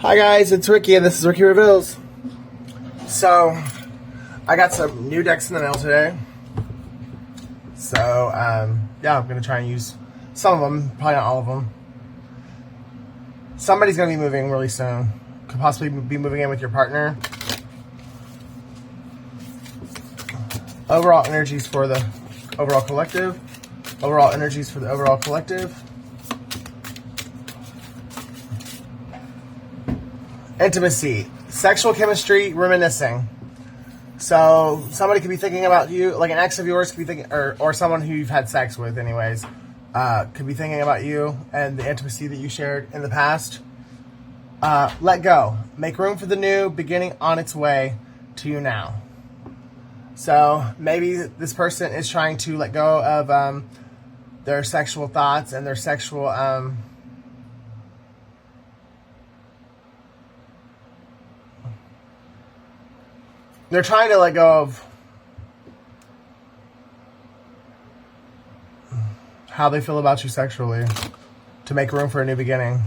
Hi guys, it's Ricky and this is Ricky Reveals. So, I got some new decks in the mail today. So, yeah, I'm going to try and use some of them, probably not all of them. Somebody's going to be moving really soon. Could possibly be moving in with your partner. Overall energies for the overall collective. Overall energies for the overall collective. Intimacy, sexual chemistry, reminiscing. So somebody could be thinking about you, like an ex of yours could be thinking, or someone who you've had sex with, anyways, could be thinking about you and the intimacy that you shared in the past. Let go, make room for the new, beginning on its way to you now. So maybe this person is trying to let go of their sexual thoughts and their sexual they're trying to let go of how they feel about you sexually to make room for a new beginning.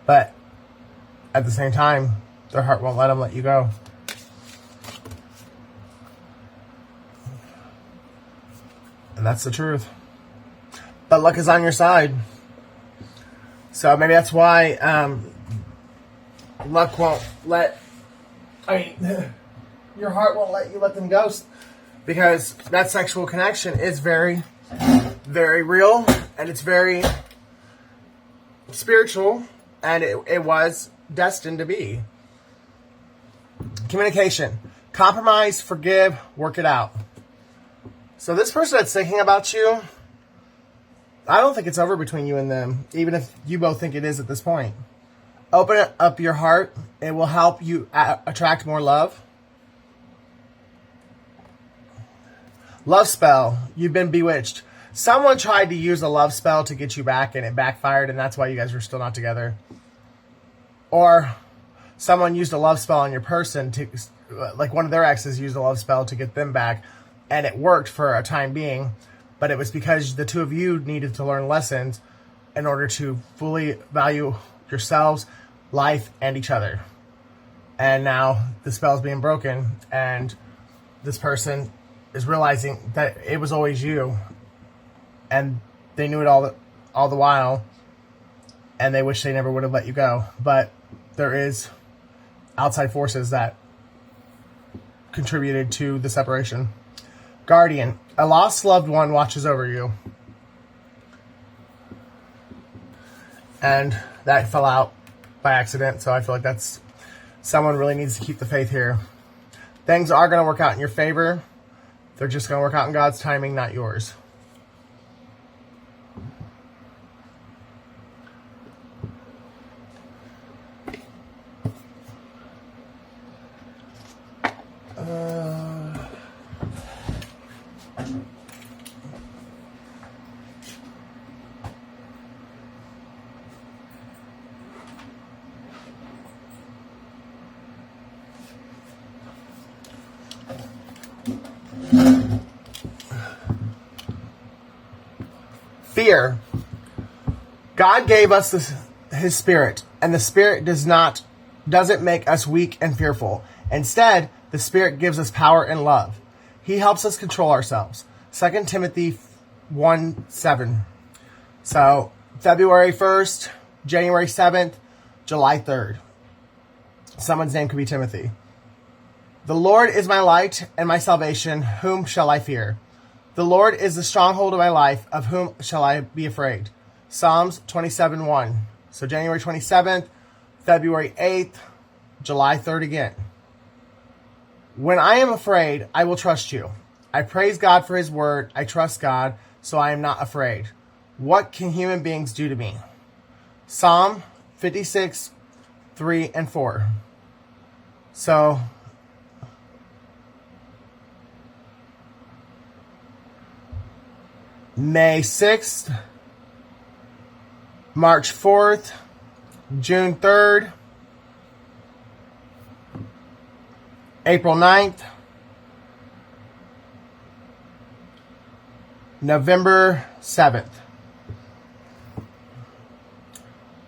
But at the same time, their heart won't let them let you go. And that's the truth. But luck is on your side. So maybe that's why luck won't let... your heart won't let you let them go, because that sexual connection is very, very real, and it's very spiritual, and it was destined to be. Communication. Compromise, forgive, work it out. So this person that's thinking about you, I don't think it's over between you and them, even if you both think it is at this point. Open up your heart. It will help you attract more love. Love spell. You've been bewitched. Someone tried to use a love spell to get you back and it backfired, and that's why you guys are still not together. Or someone used a love spell on your person to, like one of their exes used a love spell to get them back, and it worked for a time being, but it was because the two of you needed to learn lessons in order to fully value yourselves, life, and each other. And now the spell is being broken, and this person is realizing that it was always you, and they knew it all the while, and they wish they never would have let you go. But there is outside forces that contributed to the separation. Guardian. A lost loved one watches over you. And that fell out by accident, so I feel like that's someone really needs to keep the faith here. Things are going to work out in your favor. They're just going to work out in God's timing, not yours. Fear. God gave us his spirit, and the spirit doesn't make us weak and fearful. Instead, the spirit gives us power and love. He helps us control ourselves. 2 Timothy 1:7. So, February 1st, January 7th, July 3rd. Someone's name could be Timothy. The Lord is my light and my salvation. Whom shall I fear? The Lord is the stronghold of my life. Of whom shall I be afraid? Psalms 27:1. So January 27th, February 8th, July 3rd again. When I am afraid, I will trust you. I praise God for his word. I trust God, so I am not afraid. What can human beings do to me? Psalm 56:3 and 4. So May 6th, March 4th, June 3rd, April 9th, November 7th.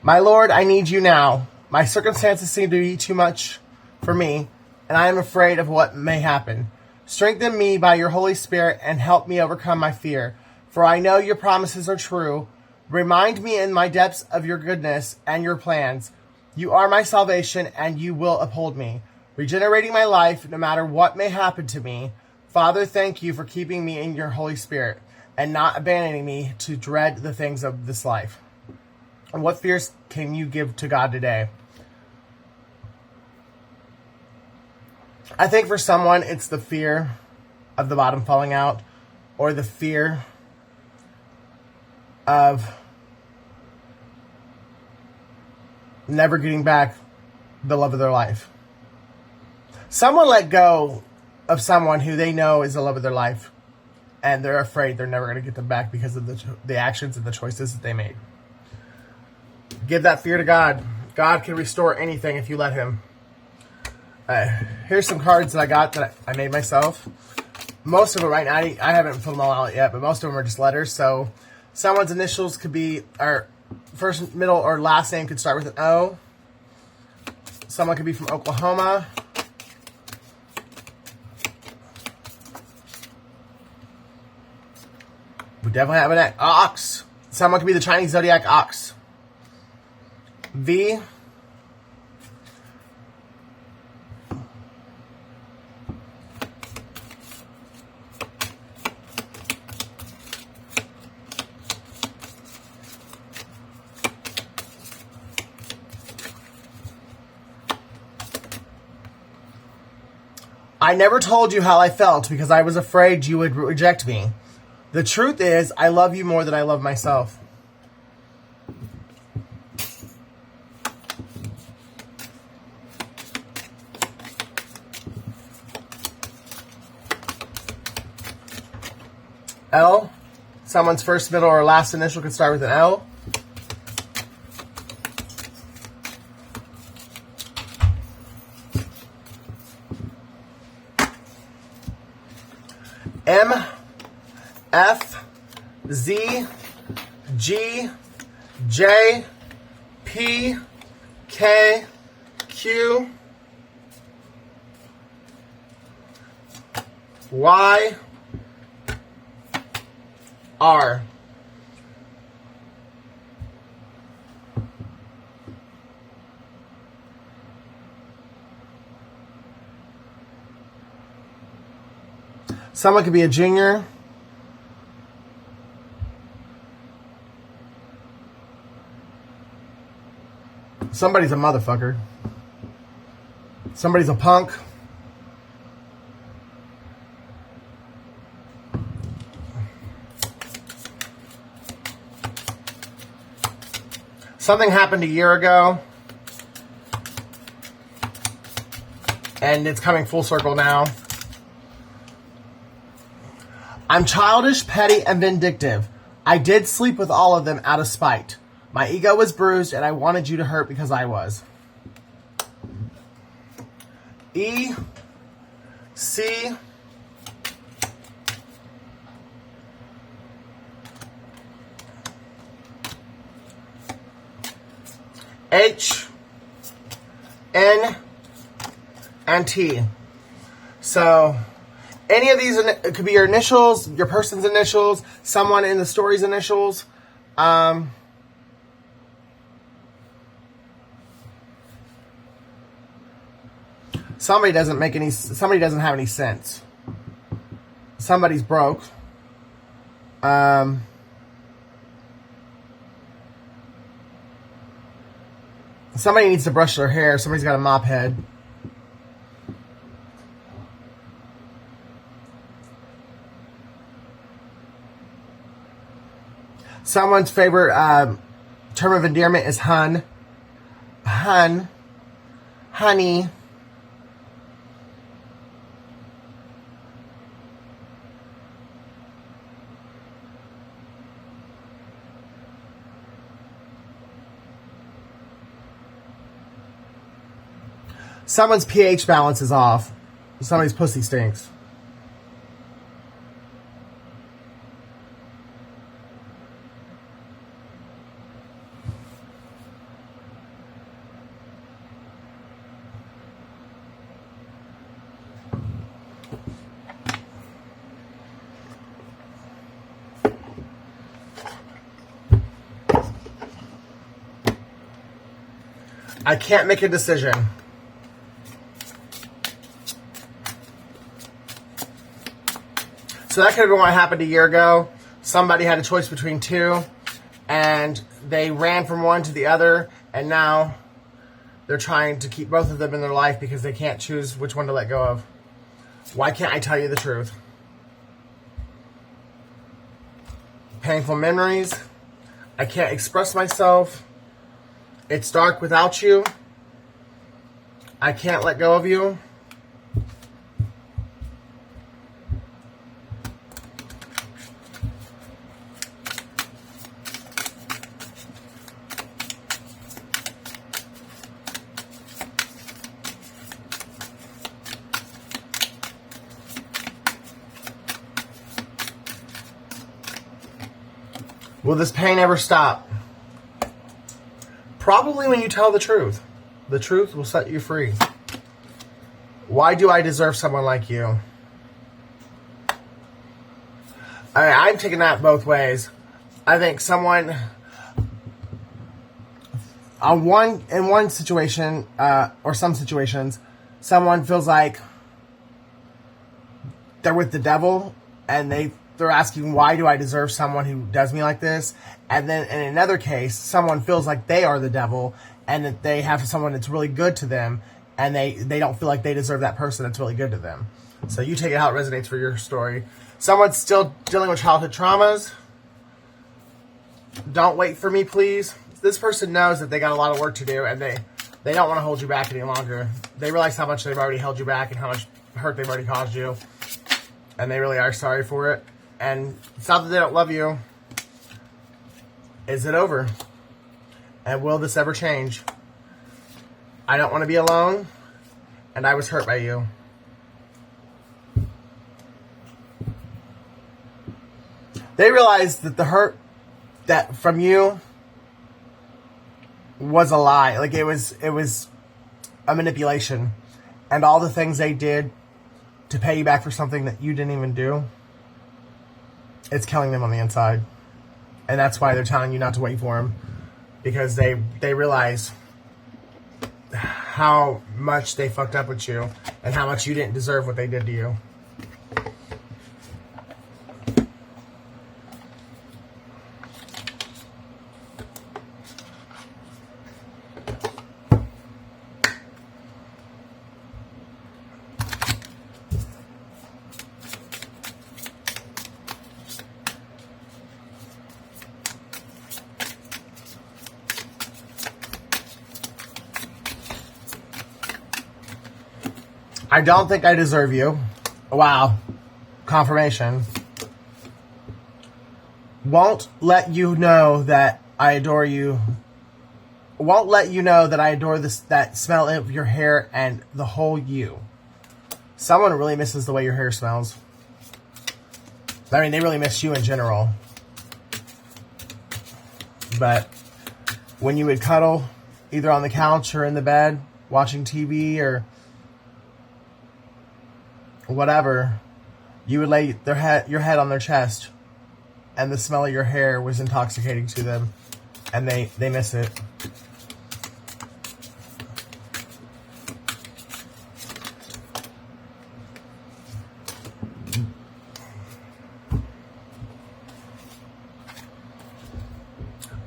My Lord, I need you now. My circumstances seem to be too much for me, and I am afraid of what may happen. Strengthen me by your Holy Spirit and help me overcome my fear, for I know your promises are true. Remind me in my depths of your goodness and your plans. You are my salvation, and you will uphold me, regenerating my life no matter what may happen to me. Father, thank you for keeping me in your Holy Spirit and not abandoning me to dread the things of this life. And what fears can you give to God today? I think for someone, it's the fear of the bottom falling out, or the fear of never getting back the love of their life. Someone let go of someone who they know is the love of their life, and they're afraid they're never going to get them back because of the actions and the choices that they made. Give that fear to God. God can restore anything if you let him. Here's some cards that I got that I made myself. Most of them right now, I haven't filled them all out yet, but most of them are just letters. So someone's initials could be, or first, middle, or last name could start with an O. Someone could be from Oklahoma. We definitely have an ox. Someone could be the Chinese zodiac ox. V. I never told you how I felt because I was afraid you would reject me. The truth is, I love you more than I love myself. L. Someone's first, middle, or last initial could start with an L. M, F, Z, G, J, P, K, Q, Y, R. Someone could be a junior. Somebody's a motherfucker. Somebody's a punk. Something happened a year ago, and it's coming full circle now. I'm childish, petty, and vindictive. I did sleep with all of them out of spite. My ego was bruised, and I wanted you to hurt because I was. E, C, H, N, and T. So any of these, it could be your initials, your person's initials, someone in the story's initials. Somebody doesn't have any sense. Somebody's broke. Somebody needs to brush their hair. Somebody's got a mop head. Someone's favorite term of endearment is hun. Hun. Honey. Someone's pH balance is off. Somebody's pussy stinks. I can't make a decision. So that could have been what happened a year ago. Somebody had a choice between two, and they ran from one to the other, and now they're trying to keep both of them in their life because they can't choose which one to let go of. Why can't I tell you the truth? Painful memories. I can't express myself. It's dark without you. I can't let go of you. Will this pain ever stop? Probably when you tell the truth. The truth will set you free. Why do I deserve someone like you? I'm taking that both ways. I think someone in one situation or some situations, someone feels like they're with the devil, and they're asking, why do I deserve someone who does me like this? And then in another case, someone feels like they are the devil, and that they have someone that's really good to them, and they don't feel like they deserve that person that's really good to them. So you take it how it resonates for your story. Someone's still dealing with childhood traumas. Don't wait for me, please. This person knows that they got a lot of work to do, and they don't want to hold you back any longer. They realize how much they've already held you back and how much hurt they've already caused you. And they really are sorry for it. And it's not that they don't love you. Is it over? And will this ever change? I don't want to be alone, and I was hurt by you. They realized that the hurt that from you was a lie. Like it was a manipulation. And all the things they did to pay you back for something that you didn't even do, it's killing them on the inside. And that's why they're telling you not to wait for them. Because they realize how much they fucked up with you and how much you didn't deserve what they did to you. I don't think I deserve you. Wow. Confirmation. Won't let you know that I adore you. Won't let you know that I adore that smell of your hair and the whole you. Someone really misses the way your hair smells. I mean, they really miss you in general. But when you would cuddle, either on the couch or in the bed, watching TV or whatever, you would lay your head on their chest, and the smell of your hair was intoxicating to them, and they miss it.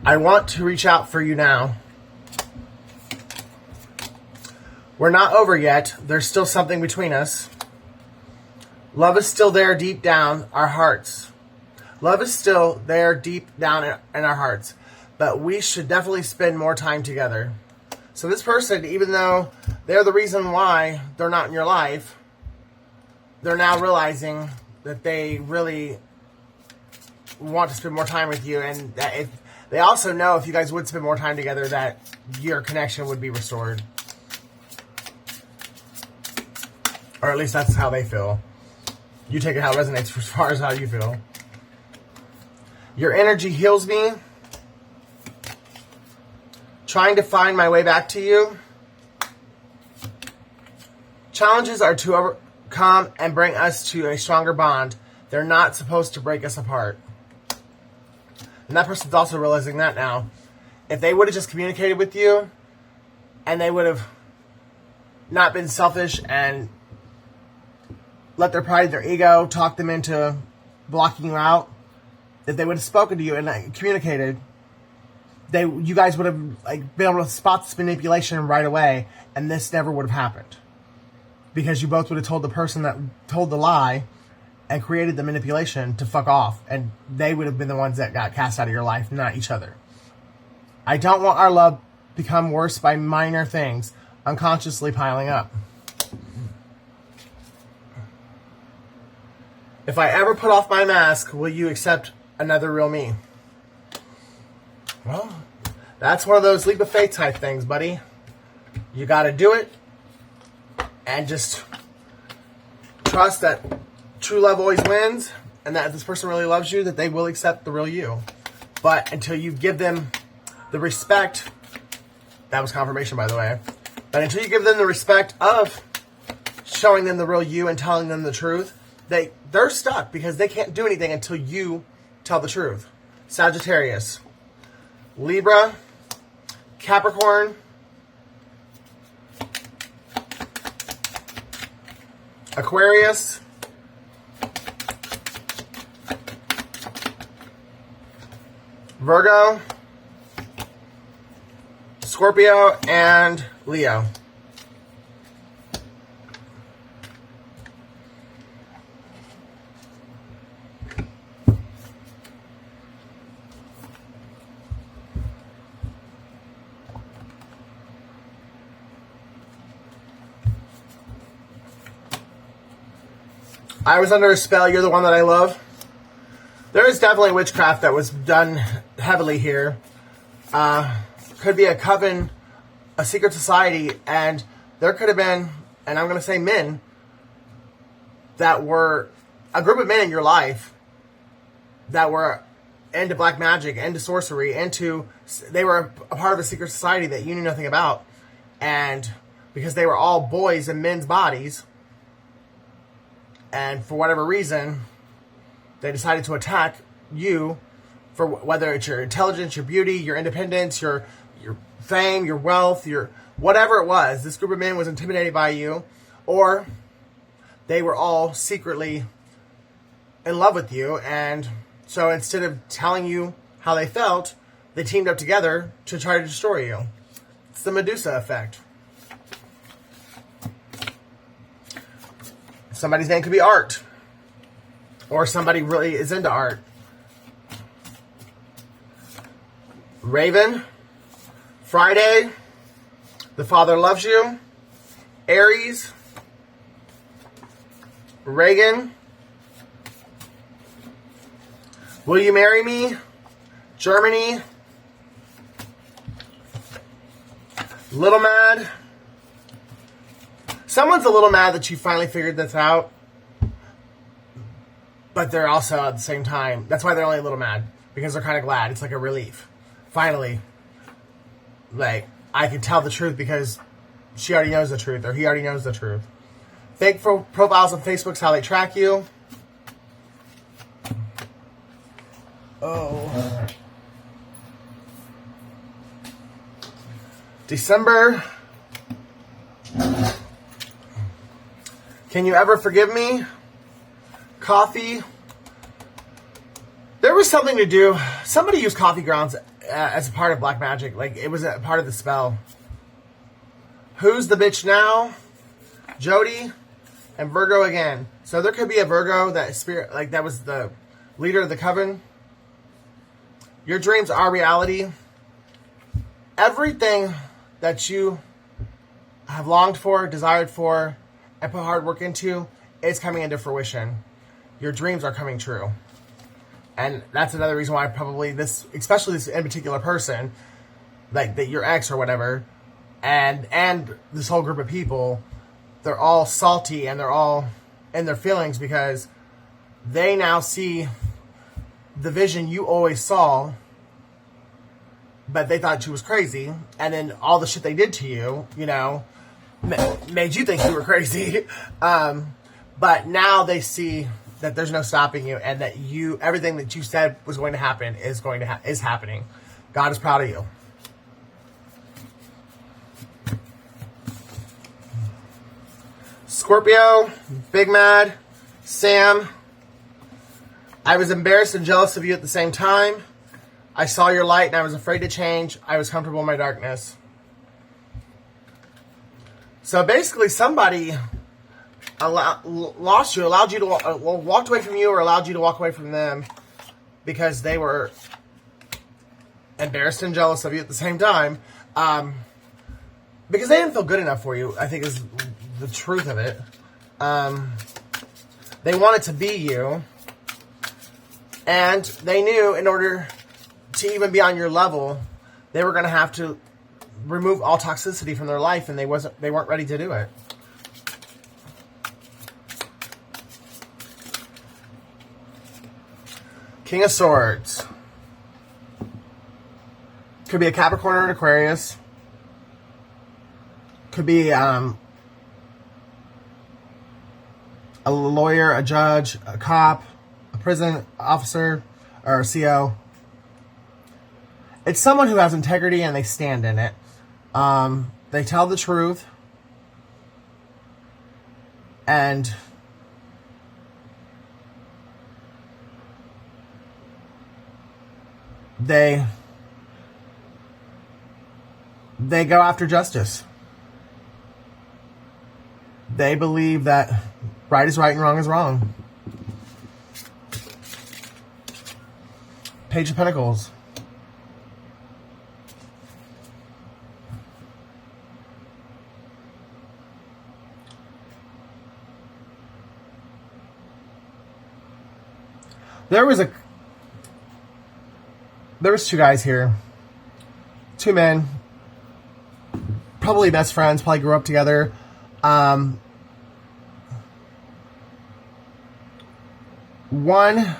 I want to reach out for you now. We're not over yet. There's still something between us. Love is still there deep down our hearts. Love is still there deep down in our hearts. But we should definitely spend more time together. So this person, even though they're the reason why they're not in your life, they're now realizing that they really want to spend more time with you. And that they also know if you guys would spend more time together, that your connection would be restored. Or at least that's how they feel. You take it how it resonates as far as how you feel. Your energy heals me. Trying to find my way back to you. Challenges are to overcome and bring us to a stronger bond. They're not supposed to break us apart. And that person's also realizing that now. If they would have just communicated with you, and they would have not been selfish and let their pride, their ego, talk them into blocking you out, if they would have spoken to you and communicated, you guys would have been able to spot this manipulation right away, and this never would have happened. Because you both would have told the person that told the lie and created the manipulation to fuck off, and they would have been the ones that got cast out of your life, not each other. I don't want our love become worse by minor things unconsciously piling up. If I ever put off my mask, will you accept another real me? Well, that's one of those leap of faith type things, buddy. You got to do it and just trust that true love always wins, and that if this person really loves you, that they will accept the real you. But until you give them the respect, that was confirmation, by the way, but until you give them the respect of showing them the real you and telling them the truth, they're stuck because they can't do anything until you tell the truth. Sagittarius, Libra, Capricorn, Aquarius, Virgo, Scorpio, and Leo. I was under a spell. You're the one that I love. There is definitely witchcraft that was done heavily here. Could be a coven, a secret society, and there could have been, and I'm going to say men, that were a group of men in your life that were into black magic, into sorcery, they were a part of a secret society that you knew nothing about. And because they were all boys in men's bodies, and for whatever reason, they decided to attack you for whether it's your intelligence, your beauty, your independence, your fame, your wealth, your whatever it was. This group of men was intimidated by you, or they were all secretly in love with you, and so instead of telling you how they felt, they teamed up together to try to destroy you. It's the Medusa effect. Somebody's name could be Art, or somebody really is into art. Raven, Friday, The Father Loves You, Aries, Reagan, Will You Marry Me, Germany, Little Mad. Someone's a little mad that you finally figured this out, but they're also at the same time, that's why they're only a little mad, because they're kind of glad. It's like a relief. Finally, I can tell the truth because she already knows the truth, or he already knows the truth. Fake profiles on Facebook's how they track you. Oh. December. Can you ever forgive me? Coffee. There was something to do. Somebody used coffee grounds as a part of black magic. It was a part of the spell. Who's the bitch now? Jody and Virgo again. So there could be a Virgo that spirit, that was the leader of the coven. Your dreams are reality. Everything that you have longed for, desired for, and put hard work into is coming into fruition. Your dreams are coming true. And that's another reason why probably especially this in particular person, that your ex or whatever, and this whole group of people, they're all salty and they're all in their feelings because they now see the vision you always saw, but they thought you was crazy, and then all the shit they did to you, made you think you were crazy. But now they see that there's no stopping you, and that everything that you said was going to happen is happening. God is proud of you. Scorpio, Big Mad, Sam, I was embarrassed and jealous of you at the same time. I saw your light and I was afraid to change. I was comfortable in my darkness. So basically somebody lost you, allowed you to, walked away from you or allowed you to walk away from them because they were embarrassed and jealous of you at the same time. Because they didn't feel good enough for you, I think is the truth of it. They wanted to be you. And they knew in order to even be on your level, they were going to have to remove all toxicity from their life, and they weren't ready to do it. King of Swords. Could be a Capricorn or an Aquarius. Could be a lawyer, a judge, a cop, a prison officer, or a CO. It's someone who has integrity and they stand in it. They tell the truth. And they go after justice. They believe that right is right and wrong is wrong. Page of Pentacles. There was two guys here. Two men. Probably best friends. Probably grew up together. One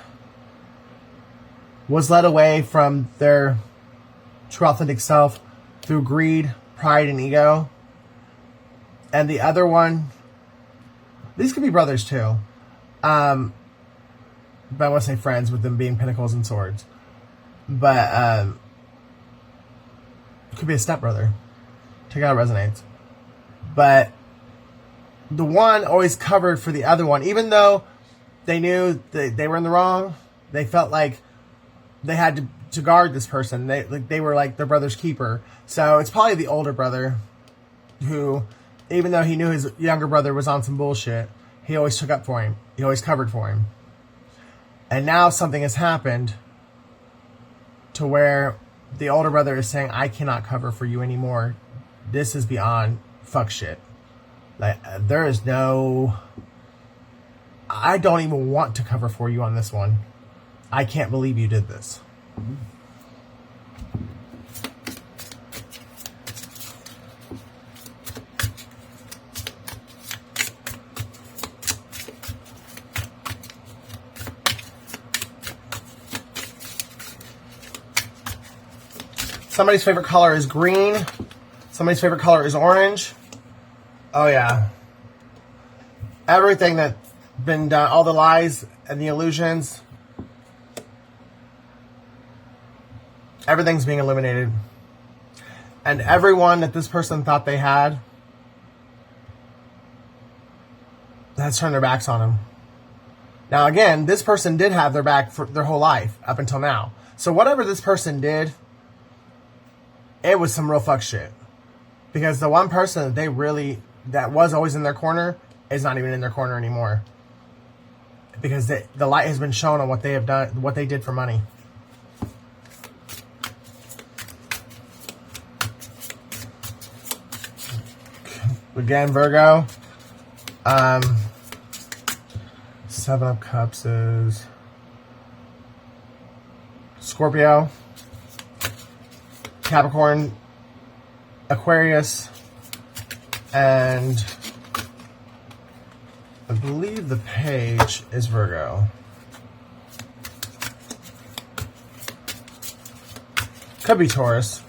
was led away from their true authentic self through greed, pride, and ego. And the other one, these could be brothers too. But I want to say friends with them being pentacles and swords. But it could be a stepbrother. Take out how it resonates. But the one always covered for the other one. Even though they knew that they were in the wrong, they felt like they had to guard this person. They were like their brother's keeper. So it's probably the older brother who, even though he knew his younger brother was on some bullshit, he always took up for him. He always covered for him. And now something has happened to where the older brother is saying, I cannot cover for you anymore. This is beyond fuck shit. Like, there is no... I don't even want to cover for you on this one. I can't believe you did this. Somebody's favorite color is green. Somebody's favorite color is orange. Oh, yeah. Everything that's been done, all the lies and the illusions, everything's being eliminated. And everyone that this person thought they had has turned their backs on him. Now, again, this person did have their back for their whole life up until now. So whatever this person did, it was some real fuck shit. Because the one person that was always in their corner is not even in their corner anymore. Because the light has been shown on what they have done, what they did for money. Again, Virgo. Seven of Cups is Scorpio, Capricorn, Aquarius, and I believe the page is Virgo. Could be Taurus.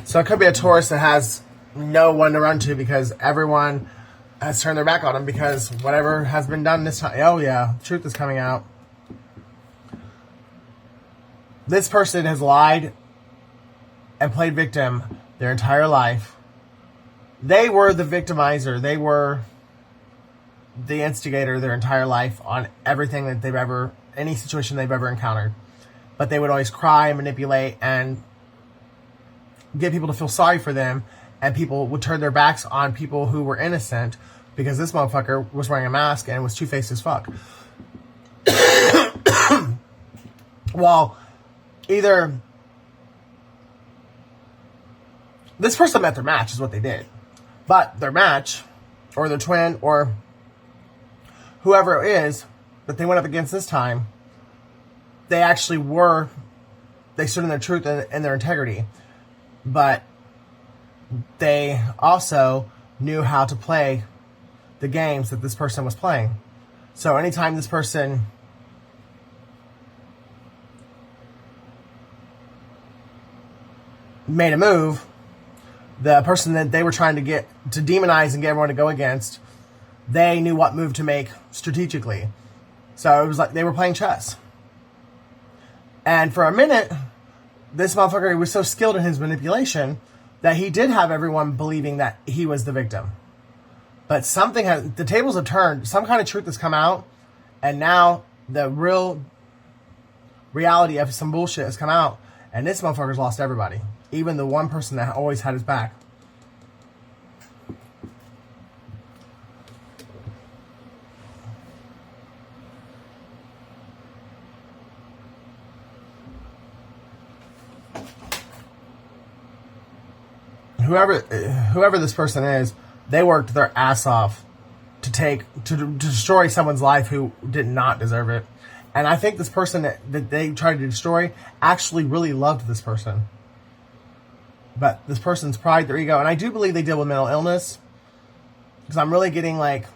So it could be a Taurus that has no one to run to because everyone has turned their back on him because whatever has been done this time. Oh yeah, truth is coming out. This person has lied and played victim their entire life. They were the victimizer. They were the instigator their entire life on everything that they've ever, any situation they've ever encountered. But they would always cry and manipulate and get people to feel sorry for them, and people would turn their backs on people who were innocent because this motherfucker was wearing a mask and was two-faced as fuck. Well, either this person met their match is what they did, but their match or their twin or whoever it is that they went up against this time, they actually were, they stood in their truth and their integrity, but they also knew how to play the games that this person was playing. So anytime this person made a move, the person that they were trying to get to demonize and get everyone to go against, they knew what move to make strategically. So it was like they were playing chess. And for a minute, this motherfucker was so skilled in his manipulation that he did have everyone believing that he was the victim. But something has, the tables have turned, some kind of truth has come out, and now the real reality of some bullshit has come out, and this motherfucker's lost everybody. Even the one person that always had his back. Whoever this person is, they worked their ass off to destroy someone's life who did not deserve it. And I think this person that they tried to destroy actually really loved this person. But this person's pride, their ego, and I do believe they deal with mental illness, because I'm really getting like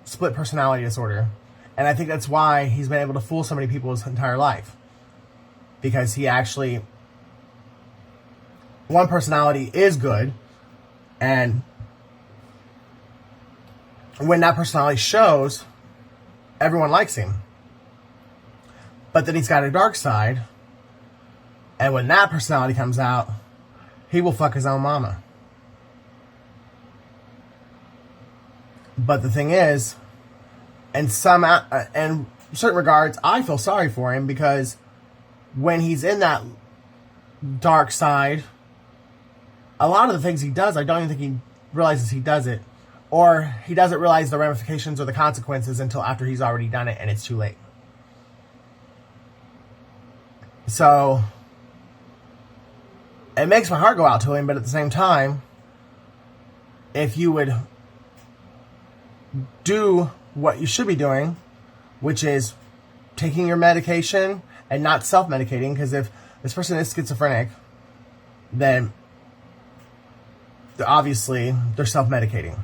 split personality disorder. And I think that's why he's been able to fool so many people his entire life. Because he actually, one personality is good, and when that personality shows, everyone likes him. But then he's got a dark side, and when that personality comes out, he will fuck his own mama. But the thing is, in certain regards, I feel sorry for him, because when he's in that dark side, a lot of the things he does, I don't even think he realizes he does it. Or he doesn't realize the ramifications or the consequences until after he's already done it and it's too late. So it makes my heart go out to him, but at the same time, if you would do what you should be doing, which is taking your medication and not self-medicating, because if this person is schizophrenic, then obviously they're self-medicating.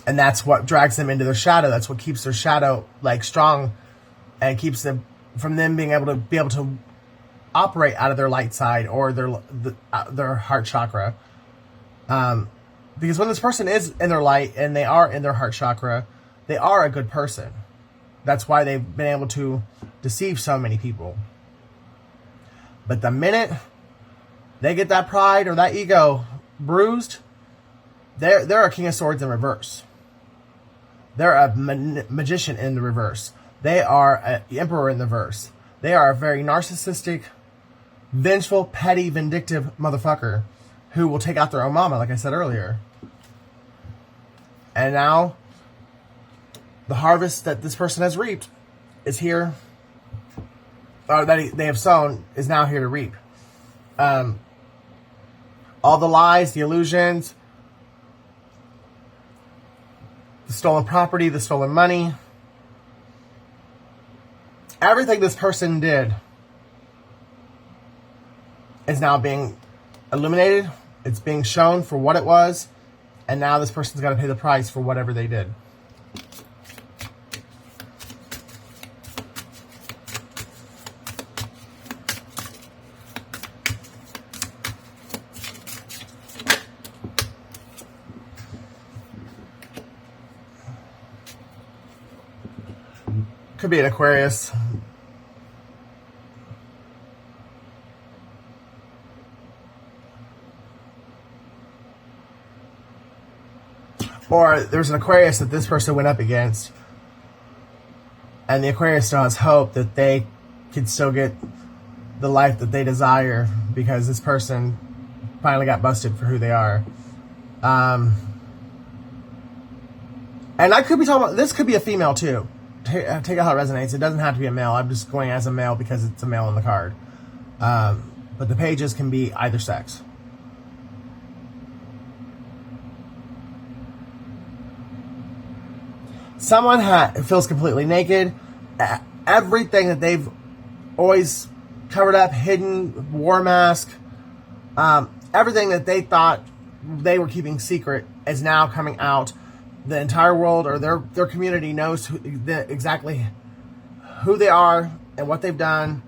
And that's what drags them into their shadow. That's what keeps their shadow like strong, and keeps them from them being able to operate out of their light side or their heart chakra. Because when this person is in their light and they are in their heart chakra, they are a good person. That's why they've been able to deceive so many people. But the minute they get that pride or that ego bruised, they're a King of Swords in reverse. They're a magician in the reverse. They are an emperor in the reverse. They are a very narcissistic, vengeful, petty, vindictive motherfucker who will take out their own mama, like I said earlier. And now, the harvest that this person has reaped is here, or that they have sown, is now here to reap. All the lies, the illusions, the stolen property, the stolen money, everything this person did is now being illuminated. It's being shown for what it was, and now this person's got to pay the price for whatever they did. Could be an Aquarius. Or there's an Aquarius that this person went up against, and the Aquarius still has hope that they can still get the life that they desire because this person finally got busted for who they are. And I could be talking about, this could be a female too. Take out how it resonates. It doesn't have to be a male. I'm just going as a male because it's a male on the card. But the pages can be either sex. Someone feels completely naked. Everything that they've always covered up, hidden, wore a mask, everything that they thought they were keeping secret is now coming out. The entire world or their community knows exactly who they are and what they've done,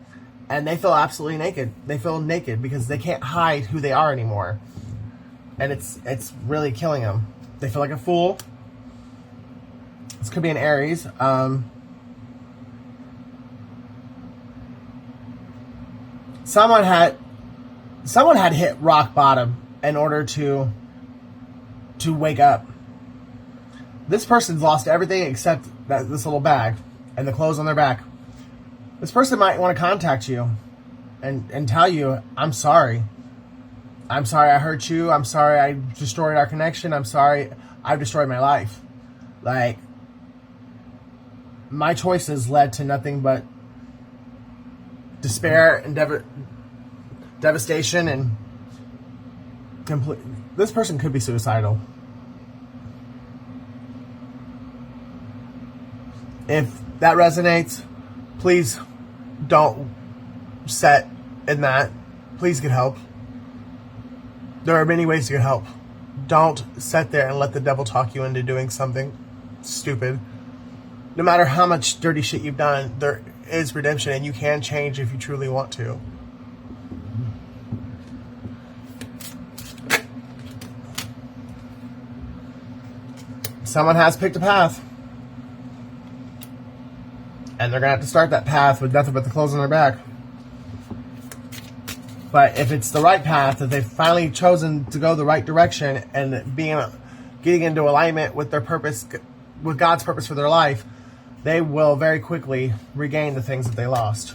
and they feel absolutely naked. They feel naked because they can't hide who they are anymore, and it's really killing them. They feel like a fool. This could be an Aries. Someone had hit rock bottom in order to wake up. This person's lost everything except this little bag and the clothes on their back. This person might want to contact you and tell you, I'm sorry. I'm sorry I hurt you. I'm sorry I destroyed our connection. I'm sorry I've destroyed my life. Like, my choices led to nothing but despair and devastation and complete. This person could be suicidal. If that resonates, please don't set in that. Please get help. There are many ways to get help. Don't sit there and let the devil talk you into doing something stupid. No matter how much dirty shit you've done, there is redemption, and you can change if you truly want to. Someone has picked a path, and they're going to have to start that path with nothing but the clothes on their back. But if it's the right path, that they've finally chosen to go the right direction and getting into alignment with their purpose, with God's purpose for their life, they will very quickly regain the things that they lost.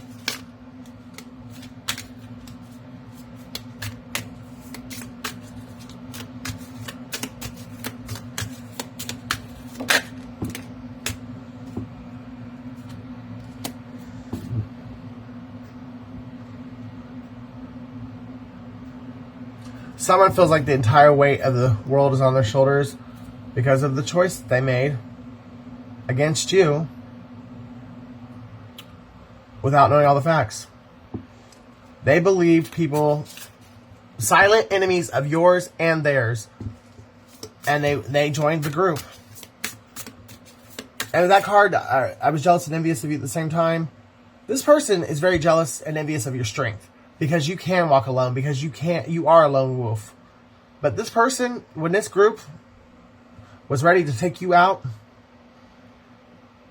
Someone feels like the entire weight of the world is on their shoulders because of the choice that they made against you without knowing all the facts. They believed people, silent enemies of yours and theirs, and they joined the group. And with that card, I was jealous and envious of you at the same time. This person is very jealous and envious of your strength because you can walk alone, because you are a lone wolf. But this person, when this group was ready to take you out,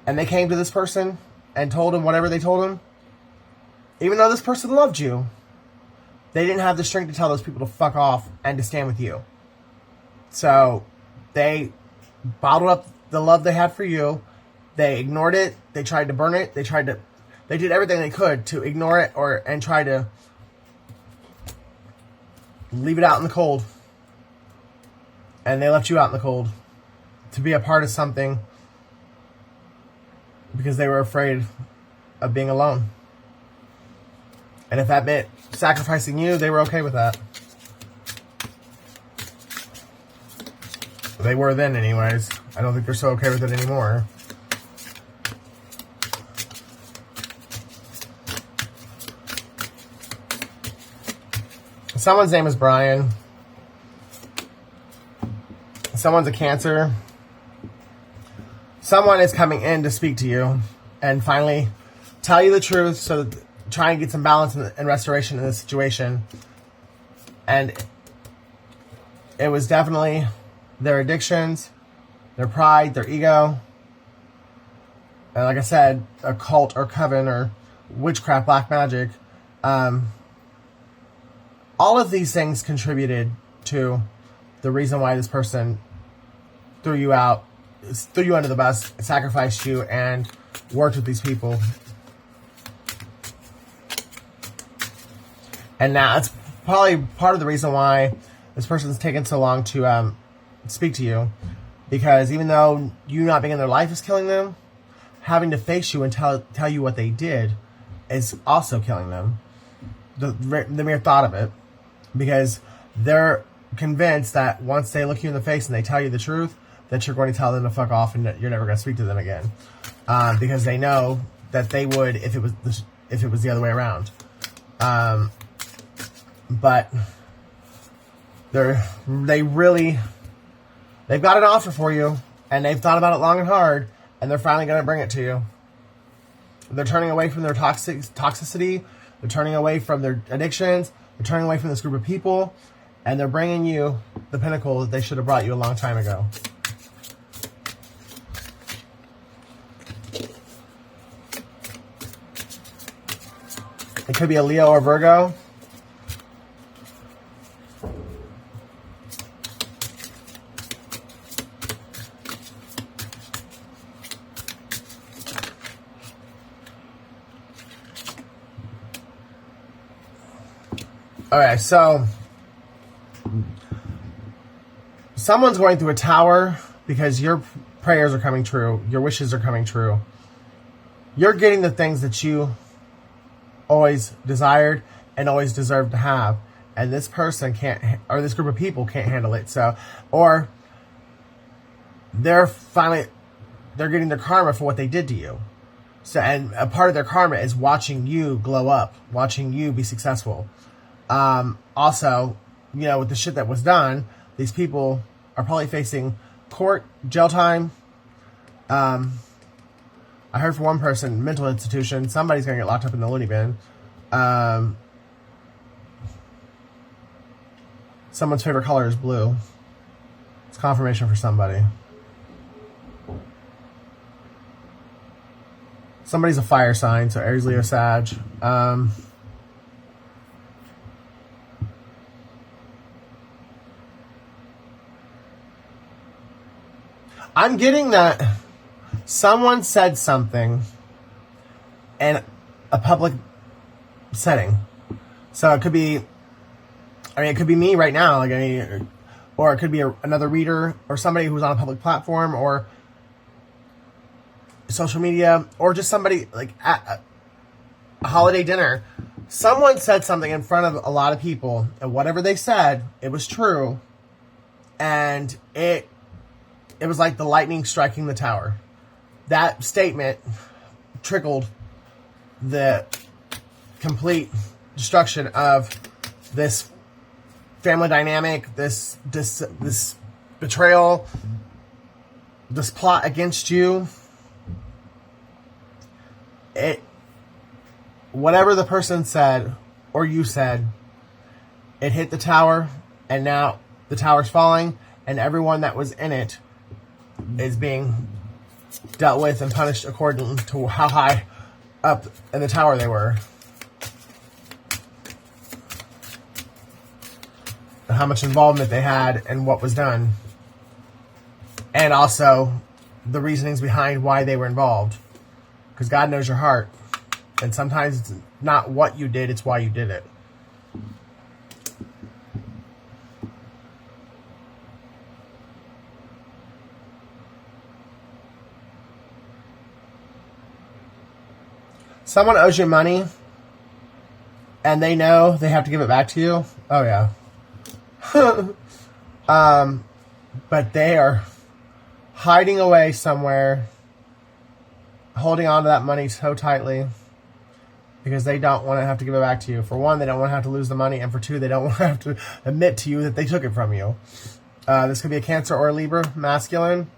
and they came to this person and told him whatever they told him, even though this person loved you, they didn't have the strength to tell those people to fuck off and to stand with you. So they bottled up the love they had for you. They ignored it. They tried to burn it. They did everything they could to ignore it and try to leave it out in the cold. And they left you out in the cold to be a part of something because they were afraid of being alone. And if that meant sacrificing you, they were okay with that. They were then anyways. I don't think they're so okay with it anymore. Someone's name is Brian. Someone's a Cancer. Someone is coming in to speak to you and finally tell you the truth, so that try and get some balance and restoration in this situation. And it was definitely their addictions, their pride, their ego, and like I said, a cult or coven or witchcraft, black magic. All of these things contributed to the reason why this person threw you under the bus, sacrificed you, and worked with these people. And now it's probably part of the reason why this person's taken so long to speak to you. Because even though you not being in their life is killing them, having to face you and tell you what they did is also killing them. The mere thought of it. Because they're convinced that once they look you in the face and they tell you the truth, that you're going to tell them to fuck off and that you're never going to speak to them again. Because they know that they would if it was the other way around. But they've got an offer for you, and they've thought about it long and hard, and they're finally going to bring it to you. They're turning away from their toxicity. They're turning away from their addictions. They're turning away from this group of people, and they're bringing you the pinnacle that they should have brought you a long time ago. It could be a Leo or Virgo. Alright, so someone's going through a tower because your prayers are coming true. Your wishes are coming true. You're getting the things that you always desired and always deserved to have. And this person can't, or this group of people can't handle it. So, or they're getting their karma for what they did to you. So, and a part of their karma is watching you glow up, watching you be successful. Also, with the shit that was done, these people are probably facing court, jail time. I heard from one person, mental institution, somebody's going to get locked up in the loony bin. Someone's favorite color is blue. It's confirmation for somebody. Somebody's a fire sign, so Aries, Leo, Sag. I'm getting that someone said something in a public setting. So it could be, it could be me right now, or it could be another reader, or somebody who's on a public platform, or social media, or just somebody at a holiday dinner. Someone said something in front of a lot of people, and whatever they said, it was true, and it was like the lightning striking the tower. That statement trickled the complete destruction of this family dynamic, this betrayal, this plot against you. Whatever the person said or you said, it hit the tower, and now the tower's falling, and everyone that was in it is being dealt with and punished according to how high up in the tower they were. And how much involvement they had in what was done. And also the reasonings behind why they were involved. Because God knows your heart. And sometimes it's not what you did, it's why you did it. Someone owes you money, and they know they have to give it back to you. Oh, yeah. But they are hiding away somewhere, holding on to that money so tightly, because they don't want to have to give it back to you. For one, they don't want to have to lose the money, and for two, they don't want to have to admit to you that they took it from you. This could be a Cancer or a Libra, masculine.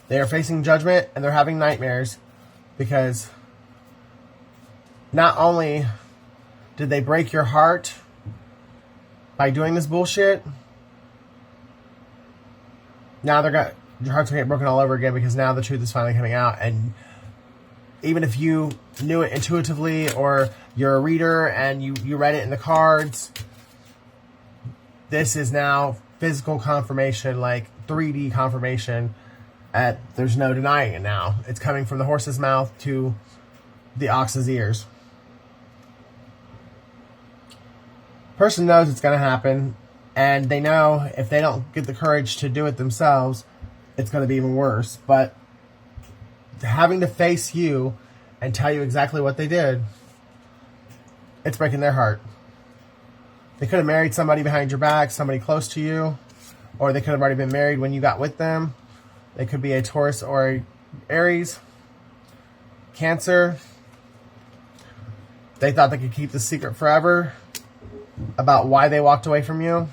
They are facing judgment, and they're having nightmares. Because not only did they break your heart by doing this bullshit, now your heart's gonna get broken all over again, because now the truth is finally coming out. And even if you knew it intuitively, or you're a reader and you read it in the cards, this is now physical confirmation, like 3D confirmation. There's no denying it now. It's coming from the horse's mouth to the ox's ears. Person knows it's going to happen, and they know if they don't get the courage to do it themselves, it's going to be even worse. But having to face you and tell you exactly what they did, it's breaking their heart. They could have married somebody behind your back, somebody close to you, or they could have already been married when you got with them. They could be a Taurus or a Aries, Cancer. They thought they could keep the secret forever about why they walked away from you.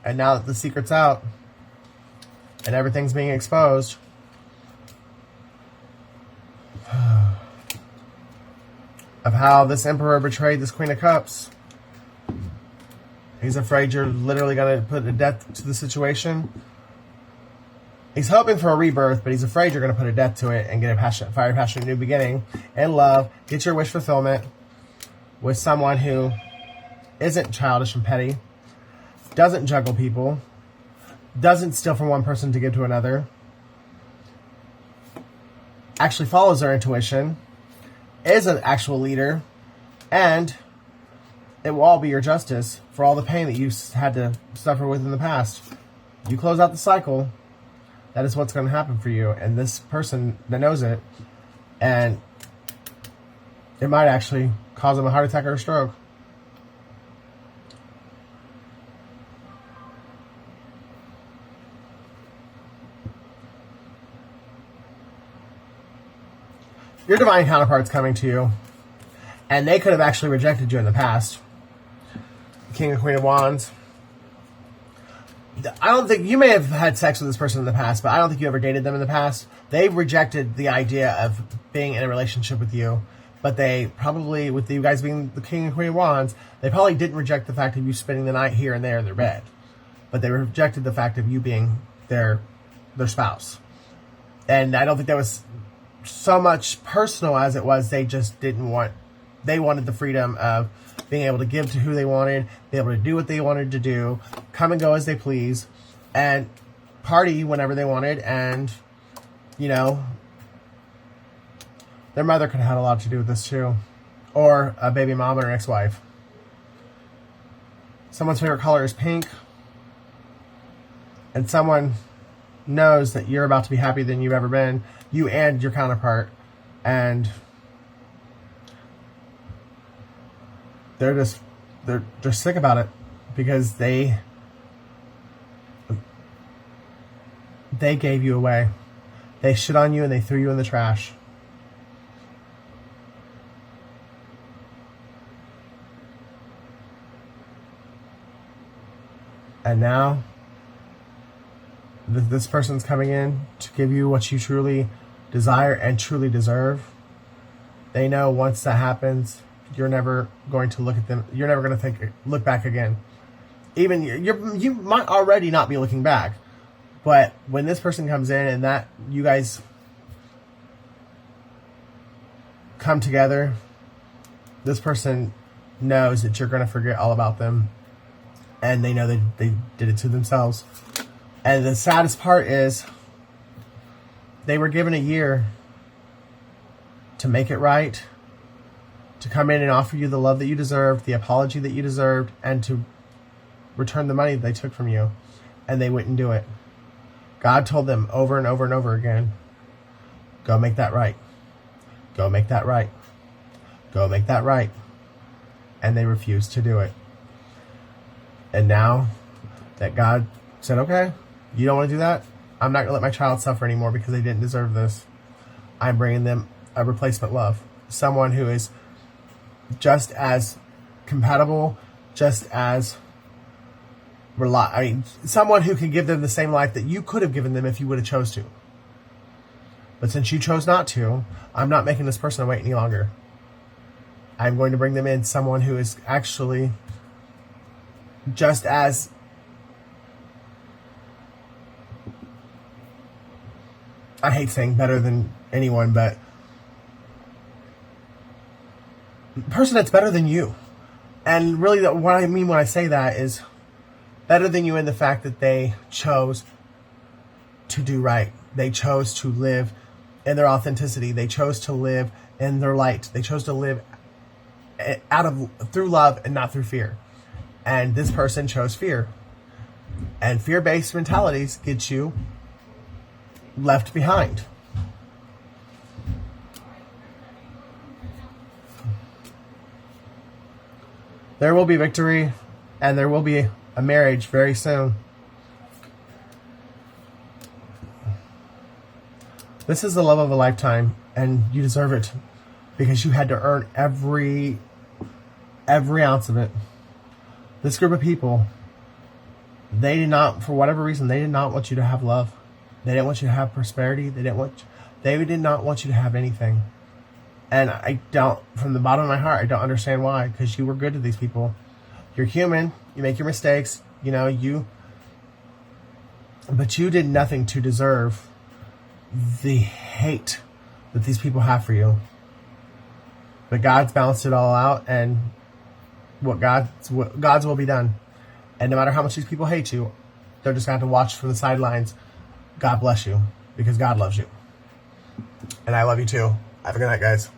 And now that the secret's out and everything's being exposed, of how this Emperor betrayed this Queen of Cups, he's afraid you're literally going to put a death to the situation. He's hoping for a rebirth, but he's afraid you're going to put a death to it and get a passionate new beginning and love. Get your wish fulfillment with someone who isn't childish and petty, doesn't juggle people, doesn't steal from one person to give to another, actually follows their intuition, is an actual leader, and it will all be your justice for all the pain that you had to suffer with in the past. You close out the cycle, that is what's going to happen for you. And this person that knows it, and it might actually cause them a heart attack or a stroke. Your divine counterpart's coming to you, and they could have actually rejected you in the past. King and Queen of Wands. I don't think you may have had sex with this person in the past, but I don't think you ever dated them in the past. They rejected the idea of being in a relationship with you, but they probably, with you guys being the King and Queen of Wands, they probably didn't reject the fact of you spending the night here and there in their bed, but they rejected the fact of you being their spouse. And I don't think that was so much personal as it was they just they wanted the freedom of being able to give to who they wanted, be able to do what they wanted to do, come and go as they please, and party whenever they wanted. And, their mother could have had a lot to do with this too. Or a baby mom or an ex-wife. Someone's favorite color is pink. And someone knows that you're about to be happier than you've ever been. You and your counterpart. And they're sick about it because they gave you away. They shit on you and they threw you in the trash. And now this person's coming in to give you what you truly desire and truly deserve. They know once that happens, you're never going to look at them. You're never going to look back again. Even you might already not be looking back, but when this person comes in and that you guys come together, this person knows that you're going to forget all about them, and they know that they did it to themselves. And the saddest part is they were given a year to make it right, to come in and offer you the love that you deserved, the apology that you deserved, and to return the money that they took from you. And they wouldn't do it. God told them over and over and over again, go make that right. Go make that right. Go make that right. And they refused to do it. And now that God said, okay, you don't want to do that? I'm not going to let my child suffer anymore because they didn't deserve this. I'm bringing them a replacement love. Someone who is just as compatible, just as someone who can give them the same life that you could have given them if you would have chose to. But since you chose not to, I'm not making this person wait any longer. I'm going to bring them in someone who is actually just as I hate saying better than anyone, but person that's better than you. And really what I mean when I say that is better than you in the fact that they chose to do right. They chose to live in their authenticity. They chose to live in their light. They chose to live through love and not through fear. And this person chose fear. And fear-based mentalities get you left behind. There will be victory, and there will be a marriage very soon. This is the love of a lifetime, and you deserve it because you had to earn every ounce of it. This group of people, they did not, for whatever reason, they did not want you to have love. They didn't want you to have prosperity. They did not want you to have anything. And I don't, from the bottom of my heart, I don't understand why, because you were good to these people. You're human. You make your mistakes. But you did nothing to deserve the hate that these people have for you. But God's balanced it all out, and God's will be done. And no matter how much these people hate you, they're just going to have to watch from the sidelines. God bless you, because God loves you. And I love you too. Have a good night, guys.